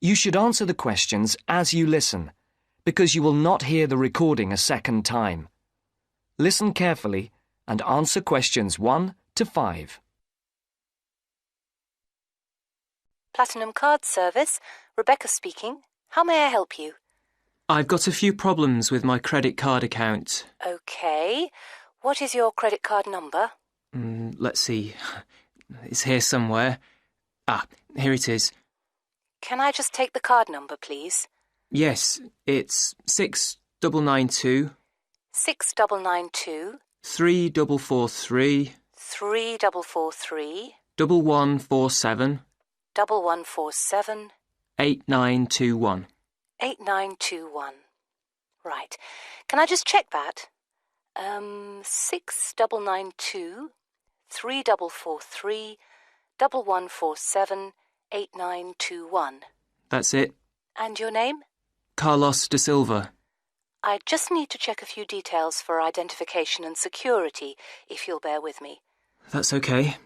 You should answer the questions as you listen, because you will not hear the recording a second time. Listen carefully and answer questions 1 to 5. Platinum Card Service, Rebecca speaking. How may I help you? I've got a few problems with my credit card account. Okay. What is your credit card number? Let's see. It's here somewhere. Here it is. Can I just take the card number, please? Yes, it's 6992 6992 3443 3443 1147 1147 8921. 8921. Right. Can I just check that? 6992 3443 1147 8921. That's it. And your name? Carlos de Silva. I just need to check a few details for identification and security, if you'll bear with me. That's okay.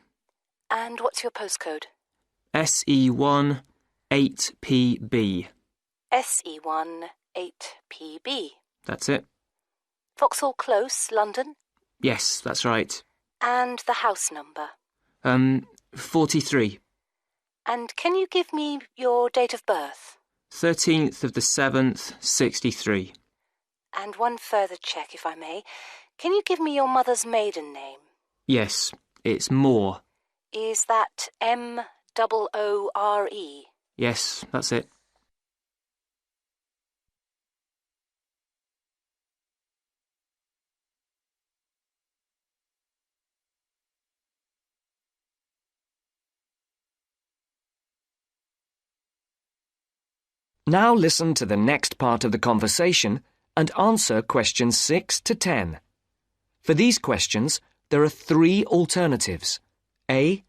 And what's your postcode? SE1 8PB. SE1 8PB. That's it. Vauxhall Close, London? Yes, that's right. And the house number? 43. And can you give me your date of birth? 13th of the 7th, 63. And one further check, if I may. Can you give me your mother's maiden name? Yes, it's Moore. Is that Moore? Yes, that's it. Now listen to the next part of the conversation and answer questions 6 to 10. For these questions, there are 3 alternatives: A,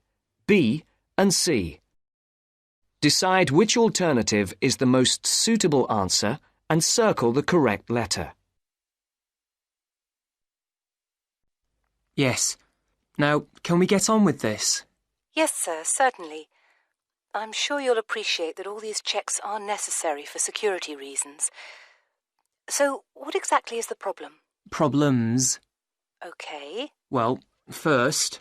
B, and C. Decide which alternative is the most suitable answer and circle the correct letter. Yes. Now, can we get on with this? Yes, sir, certainly. I'm sure you'll appreciate that all these checks are necessary for security reasons. So, what exactly is the problem? Problems? Okay. Well, first,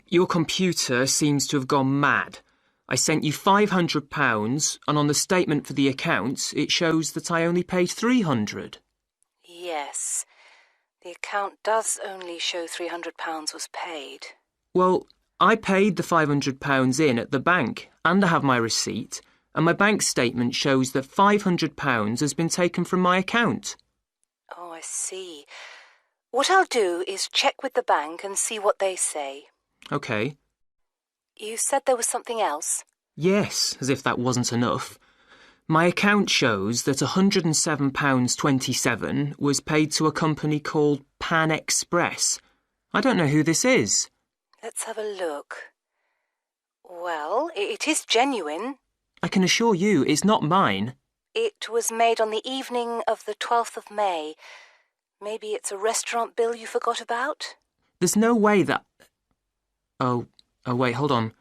your computer seems to have gone mad. I sent you £500, and on the statement for the account, it shows that I only paid £300. Yes. The account does only show £300 was paid. Well, I paid the £500 in at the bank, and I have my receipt, and my bank statement shows that £500 has been taken from my account. Oh, I see. What I'll do is check with the bank and see what they say. OK. You said there was something else? Yes, as if that wasn't enough. My account shows that £107.27 was paid to a company called Pan Express. I don't know who this is. Let's have a look. Well, it is genuine. I can assure you it's not mine. It was made on the evening of the 12th of May. Maybe it's a restaurant bill you forgot about? There's no way that... Oh, wait, hold on.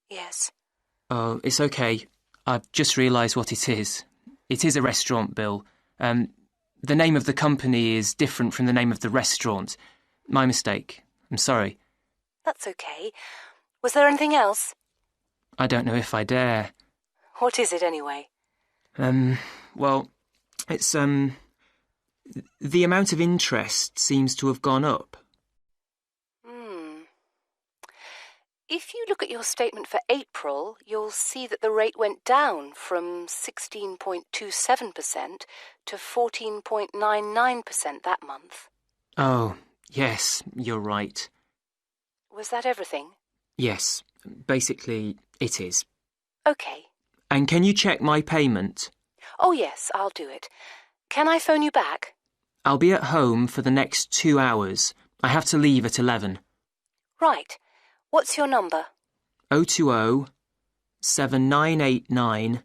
Yes. Oh, it's okay. I've just realised what it is. It is a restaurant bill. The name of the company is different from the name of the restaurant. My mistake. I'm sorry. That's okay. Was there anything else? I don't know if I dare. What is it anyway? Well, it's, the amount of interest seems to have gone up. If you look at your statement for April, you'll see that the rate went down from 16.27% to 14.99% that month. Oh, yes, you're right. Was that everything? Yes, basically, it is. OK. And can you check my payment? Oh, yes, I'll do it. Can I phone you back? I'll be at home for the next 2 hours. I have to leave at 11. Right. What's your number? 020 7989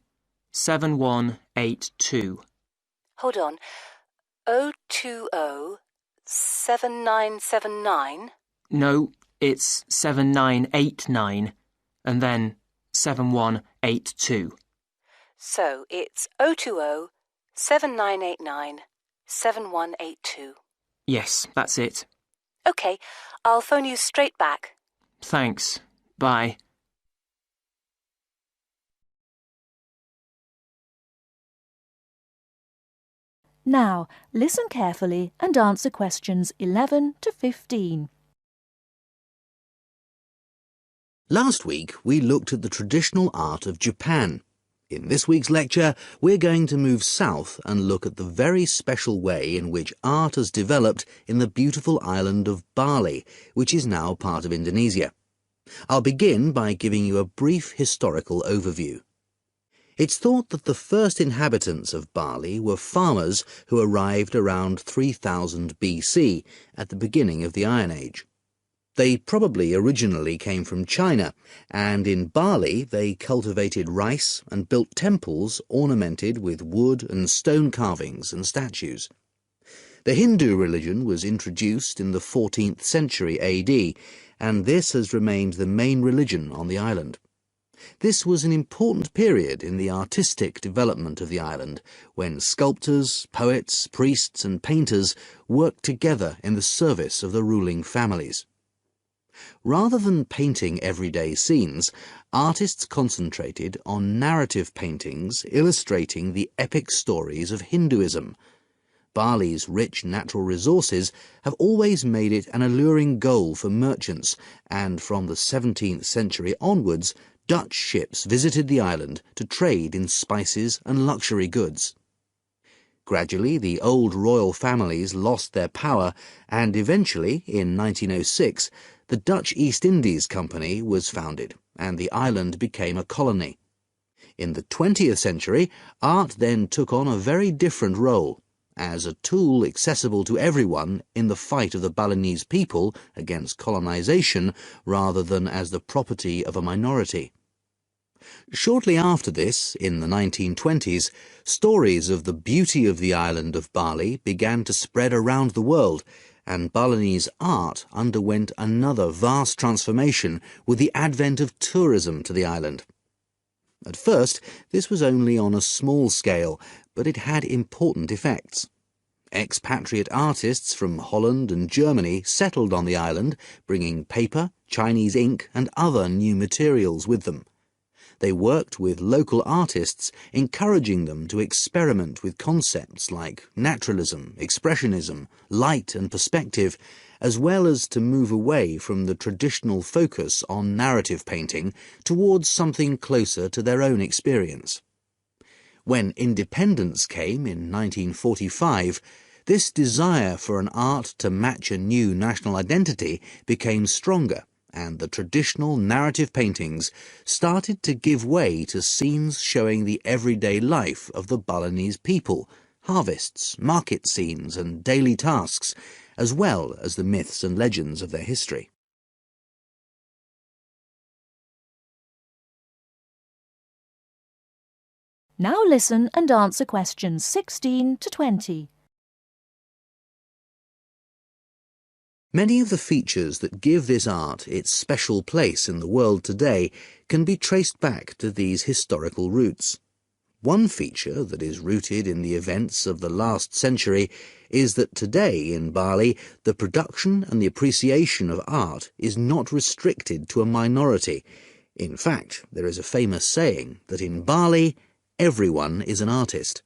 7182. Hold on. 020 7979? No, it's 7989 and then 7182. So it's 020 7989 7182. Yes, that's it. OK, I'll phone you straight back. Thanks. Bye. Now, listen carefully and answer questions 11 to 15. Last week, we looked at the traditional art of Japan. In this week's lecture, we're going to move south and look at the very special way in which art has developed in the beautiful island of Bali, which is now part of Indonesia. I'll begin by giving you a brief historical overview. It's thought that the first inhabitants of Bali were farmers who arrived around 3000 BC, at the beginning of the Iron Age. They probably originally came from China, and in Bali they cultivated rice and built temples ornamented with wood and stone carvings and statues. The Hindu religion was introduced in the 14th century AD, and this has remained the main religion on the island. This was an important period in the artistic development of the island, when sculptors, poets, priests and painters worked together in the service of the ruling families. Rather than painting everyday scenes, artists concentrated on narrative paintings illustrating the epic stories of Hinduism. Bali's rich natural resources have always made it an alluring goal for merchants, and from the 17th century onwards, Dutch ships visited the island to trade in spices and luxury goods. Gradually, the old royal families lost their power, and eventually, in 1906, the Dutch East Indies Company was founded, and the island became a colony. In the 20th century, art then took on a very different role, as a tool accessible to everyone in the fight of the Balinese people against colonization, rather than as the property of a minority. Shortly after this, in the 1920s, stories of the beauty of the island of Bali began to spread around the world, and Balinese art underwent another vast transformation with the advent of tourism to the island. At first, this was only on a small scale, but it had important effects. Expatriate artists from Holland and Germany settled on the island, bringing paper, Chinese ink and other new materials with them. They worked with local artists, encouraging them to experiment with concepts like naturalism, expressionism, light and perspective, as well as to move away from the traditional focus on narrative painting towards something closer to their own experience. When independence came in 1945, this desire for an art to match a new national identity became stronger, and the traditional narrative paintings started to give way to scenes showing the everyday life of the Balinese people, harvests, market scenes and daily tasks, as well as the myths and legends of their history. Now listen and answer questions 16 to 20. Many of the features that give this art its special place in the world today can be traced back to these historical roots. One feature that is rooted in the events of the last century is that today in Bali, the production and the appreciation of art is not restricted to a minority. In fact, there is a famous saying that in Bali, everyone is an artist.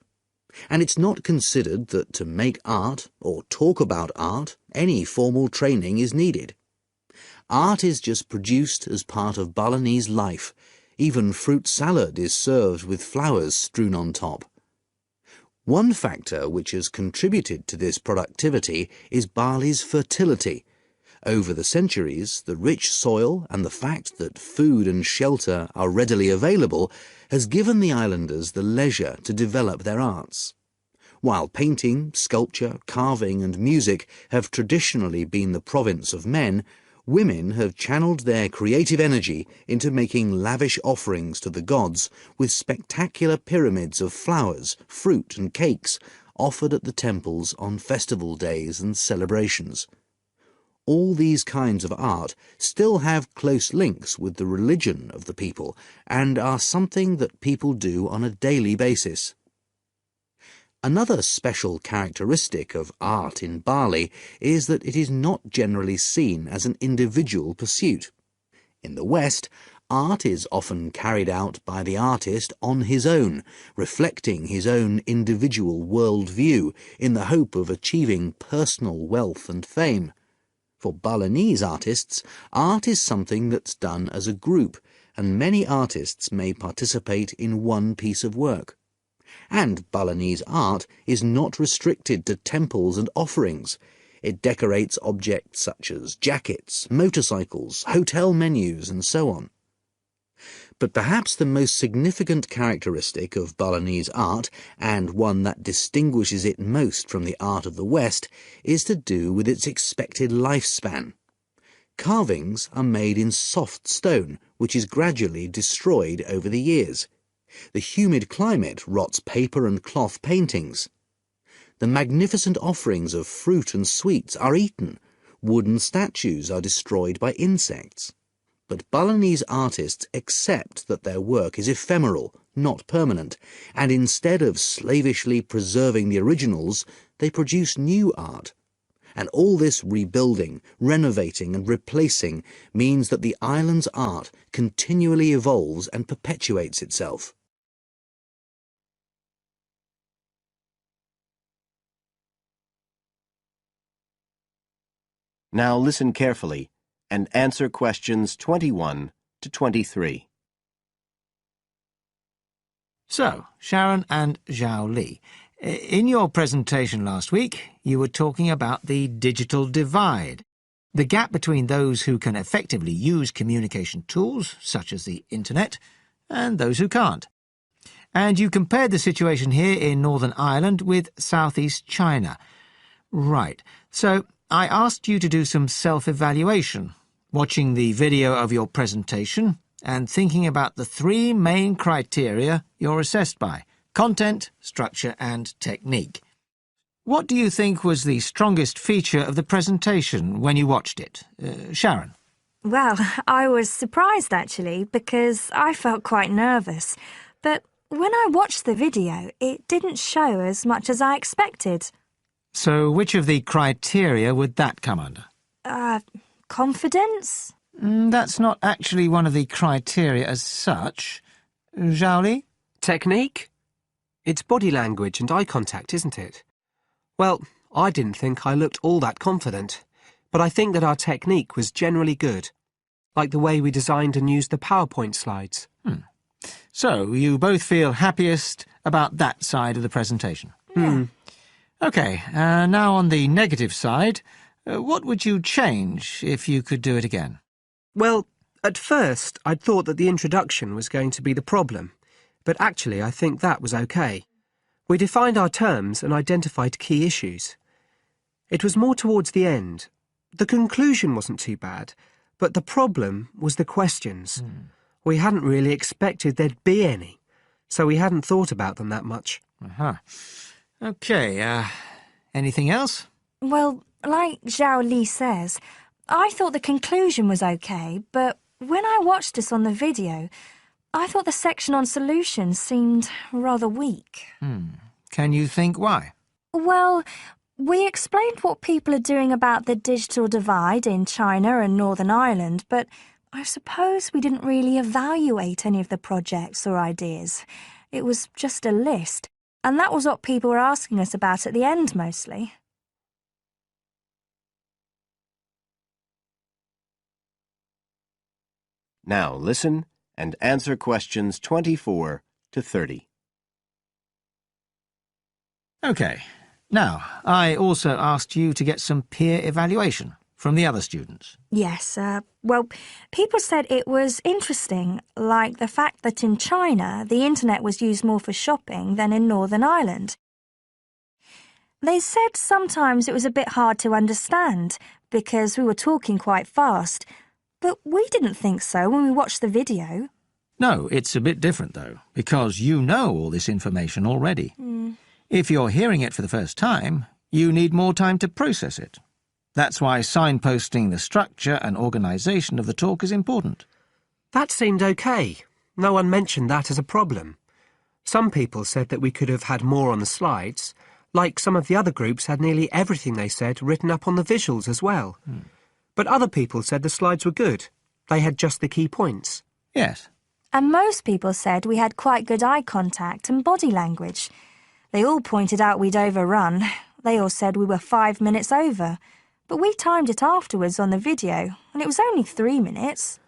And it's not considered that to make art or talk about art, any formal training is needed. Art is just produced as part of Balinese life. Even fruit salad is served with flowers strewn on top. One factor which has contributed to this productivity is Bali's fertility. Over the centuries, the rich soil and the fact that food and shelter are readily available has given the islanders the leisure to develop their arts. While painting, sculpture, carving and music have traditionally been the province of men, women have channeled their creative energy into making lavish offerings to the gods with spectacular pyramids of flowers, fruit and cakes offered at the temples on festival days and celebrations. All these kinds of art still have close links with the religion of the people and are something that people do on a daily basis. Another special characteristic of art in Bali is that it is not generally seen as an individual pursuit. In the West, art is often carried out by the artist on his own, reflecting his own individual worldview in the hope of achieving personal wealth and fame. For Balinese artists, art is something that's done as a group, and many artists may participate in one piece of work. And Balinese art is not restricted to temples and offerings. It decorates objects such as jackets, motorcycles, hotel menus, and so on. But perhaps the most significant characteristic of Balinese art, and one that distinguishes it most from the art of the West, is to do with its expected lifespan. Carvings are made in soft stone, which is gradually destroyed over the years. The humid climate rots paper and cloth paintings. The magnificent offerings of fruit and sweets are eaten. Wooden statues are destroyed by insects. But Balinese artists accept that their work is ephemeral, not permanent, and instead of slavishly preserving the originals, they produce new art. And all this rebuilding, renovating and replacing means that the island's art continually evolves and perpetuates itself. Now listen carefully and answer questions 21 to 23. So, Sharon and Zhao Li, in your presentation last week, you were talking about the digital divide, the gap between those who can effectively use communication tools, such as the internet, and those who can't. And you compared the situation here in Northern Ireland with southeast China. Right. So I asked you to do some self-evaluation, watching the video of your presentation and thinking about the three main criteria you're assessed by: content, structure and technique. What do you think was the strongest feature of the presentation when you watched it? Sharon? Well, I was surprised actually, because I felt quite nervous. But when I watched the video, it didn't show as much as I expected. So which of the criteria would that come under? Confidence? That's not actually one of the criteria as such. Zhao Li? Technique? It's body language and eye contact, isn't it? Well, I didn't think I looked all that confident, but I think that our technique was generally good, like the way we designed and used the PowerPoint slides. So you both feel happiest about that side of the presentation? Yeah. OK, now on the negative side, what would you change if you could do it again? Well, at first I'd thought that the introduction was going to be the problem, but actually I think that was OK. We defined our terms and identified key issues. It was more towards the end. The conclusion wasn't too bad, but the problem was the questions. We hadn't really expected there'd be any, so we hadn't thought about them that much. OK, anything else? Well, like Zhao Li says, I thought the conclusion was OK, but when I watched this on the video, I thought the section on solutions seemed rather weak. Can you think why? Well, we explained what people are doing about the digital divide in China and Northern Ireland, but I suppose we didn't really evaluate any of the projects or ideas. It was just a list, and that was what people were asking us about at the end mostly. Now listen and answer questions 24 to 30. OK. Now, I also asked you to get some peer evaluation from the other students. Yes, well, people said it was interesting, like the fact that in China the internet was used more for shopping than in Northern Ireland. They said sometimes it was a bit hard to understand because we were talking quite fast, but we didn't think so when we watched the video. No, it's a bit different, though, because you know all this information already. If you're hearing it for the first time, you need more time to process it. That's why signposting the structure and organisation of the talk is important. That seemed okay. No one mentioned that as a problem. Some people said that we could have had more on the slides, like some of the other groups had nearly everything they said written up on the visuals as well. But other people said the slides were good. They had just the key points. Yes. And most people said we had quite good eye contact and body language. They all pointed out we'd overrun. They all said we were 5 minutes over. But we timed it afterwards on the video, and it was only 3 minutes.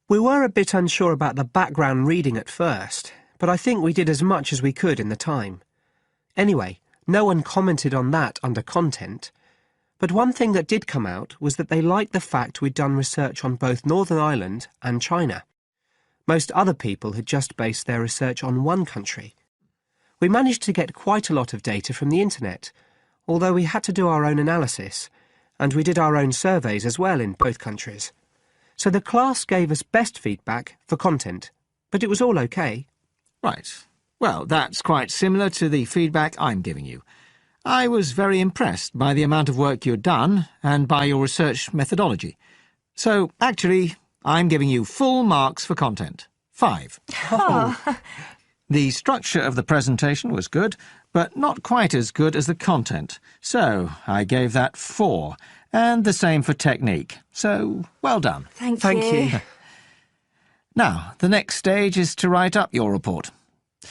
We were a bit unsure about the background reading at first, but I think we did as much as we could in the time. Anyway, no one commented on that under content. But one thing that did come out was that they liked the fact we'd done research on both Northern Ireland and China. Most other people had just based their research on one country. We managed to get quite a lot of data from the internet, although we had to do our own analysis, and we did our own surveys as well in both countries. So the class gave us best feedback for content, but it was all okay. Right. Well, that's quite similar to the feedback I'm giving you. I was very impressed by the amount of work you'd done and by your research methodology. So, actually, I'm giving you full marks for content. 5. Oh. The structure of the presentation was good, but not quite as good as the content. So, I gave that 4. And the same for technique. So, well done. Thank Thank you. Now, the next stage is to write up your report.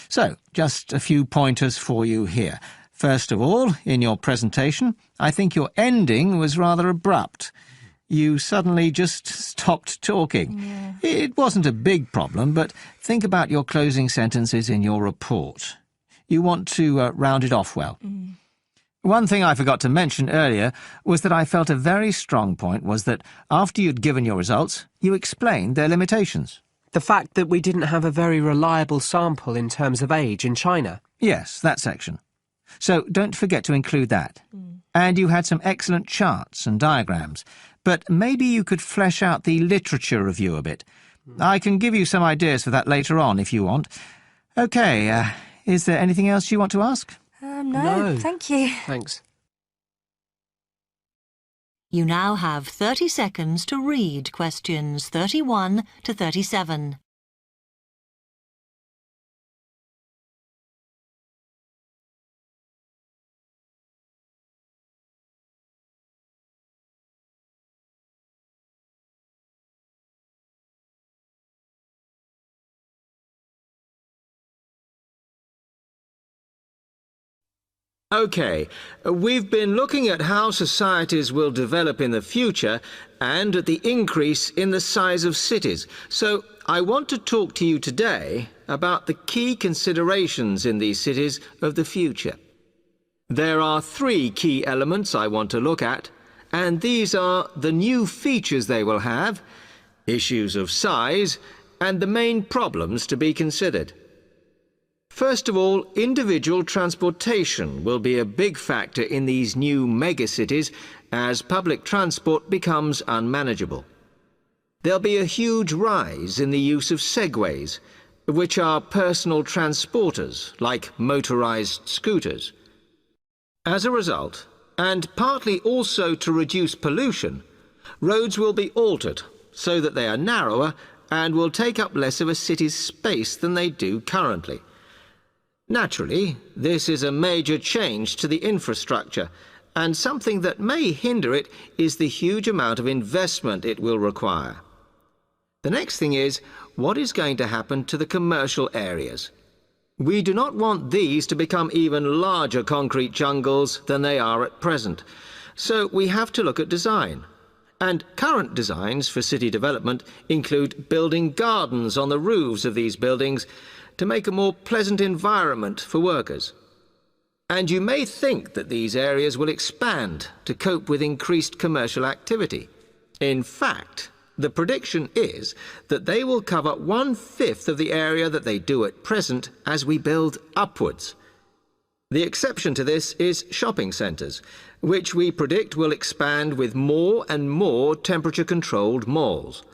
So, just a few pointers for you here. First of all, in your presentation, I think your ending was rather abrupt. You suddenly just stopped talking. Yeah. It wasn't a big problem, but think about your closing sentences in your report. You want to round it off well. One thing I forgot to mention earlier was that I felt a very strong point was that after you'd given your results, you explained their limitations. The fact that we didn't have a very reliable sample in terms of age in China. Yes, that section. So don't forget to include that. And you had some excellent charts and diagrams, but maybe you could flesh out the literature review a bit. I can give you some ideas for that later on if you want. OK, is there anything else you want to ask? No, thank you. Thanks. You now have 30 seconds to read questions 31 to 37. OK, we've been looking at how societies will develop in the future and at the increase in the size of cities. So I want to talk to you today about the key considerations in these cities of the future. There are 3 key elements I want to look at, and these are the new features they will have, issues of size, and the main problems to be considered. First of all, individual transportation will be a big factor in these new megacities as public transport becomes unmanageable. There'll be a huge rise in the use of segways, which are personal transporters, like motorized scooters. As a result, and partly also to reduce pollution, roads will be altered so that they are narrower and will take up less of a city's space than they do currently. Naturally, this is a major change to the infrastructure, and something that may hinder it is the huge amount of investment it will require. The next thing is, what is going to happen to the commercial areas? We do not want these to become even larger concrete jungles than they are at present, so we have to look at design. And current designs for city development include building gardens on the roofs of these buildings to make a more pleasant environment for workers. And you may think that these areas will expand to cope with increased commercial activity. In fact, the prediction is that they will cover 1/5 of the area that they do at present as we build upwards. The exception to this is shopping centres, which we predict will expand with more and more temperature-controlled malls.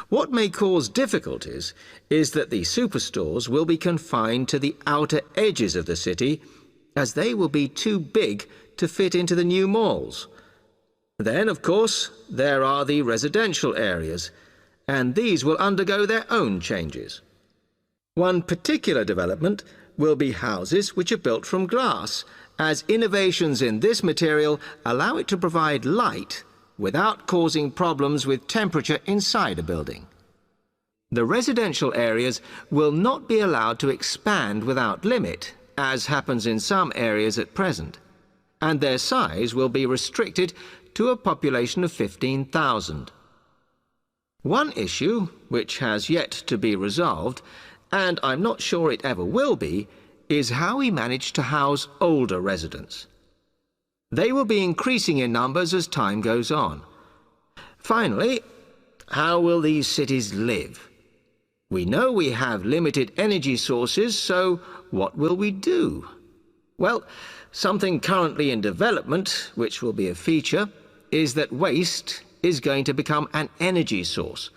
What may cause difficulties is that the superstores will be confined to the outer edges of the city, as they will be too big to fit into the new malls. Then, of course, there are the residential areas, and these will undergo their own changes. One particular development will be houses which are built from glass, as innovations in this material allow it to provide light without causing problems with temperature inside a building. The residential areas will not be allowed to expand without limit, as happens in some areas at present, and their size will be restricted to a population of 15,000. One issue, which has yet to be resolved, and I'm not sure it ever will be, is how we manage to house older residents. They will be increasing in numbers as time goes on. Finally, how will these cities live? We know we have limited energy sources, so what will we do? Well, something currently in development, which will be a feature, is that waste is going to become an energy source.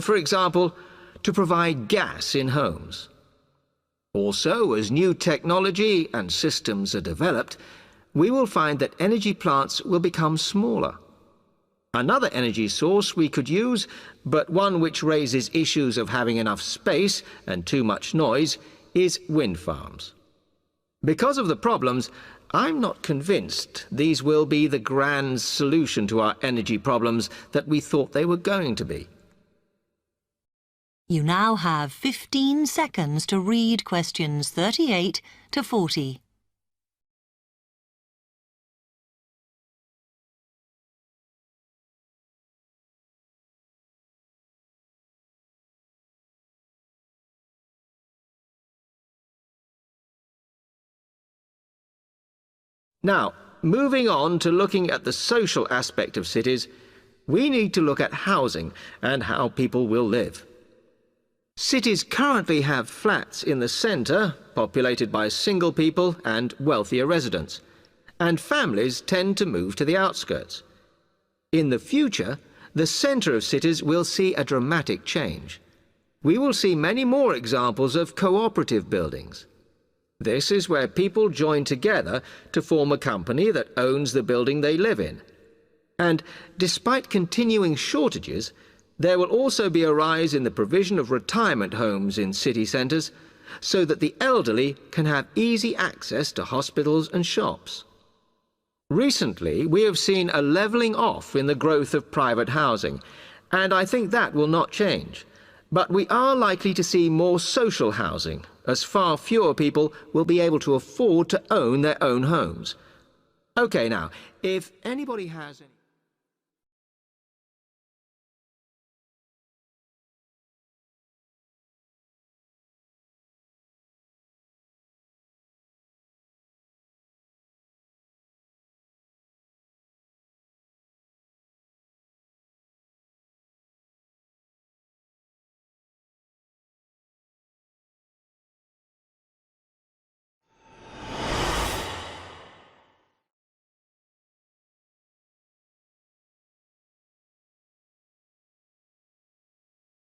For example, to provide gas in homes. Also, as new technology and systems are developed, we will find that energy plants will become smaller. Another energy source we could use, but one which raises issues of having enough space and too much noise, is wind farms. Because of the problems, I'm not convinced these will be the grand solution to our energy problems that we thought they were going to be. You now have 15 seconds to read questions 38 to 40. Now, moving on to looking at the social aspect of cities, we need to look at housing and how people will live. Cities currently have flats in the centre, populated by single people and wealthier residents, and families tend to move to the outskirts. In the future, the centre of cities will see a dramatic change. We will see many more examples of cooperative buildings. This is where people join together to form a company that owns the building they live in. And despite continuing shortages, there will also be a rise in the provision of retirement homes in city centres, so that the elderly can have easy access to hospitals and shops. Recently, we have seen a levelling off in the growth of private housing, and I think that will not change. But we are likely to see more social housing, as far fewer people will be able to afford to own their own homes. OK, now, if anybody has any...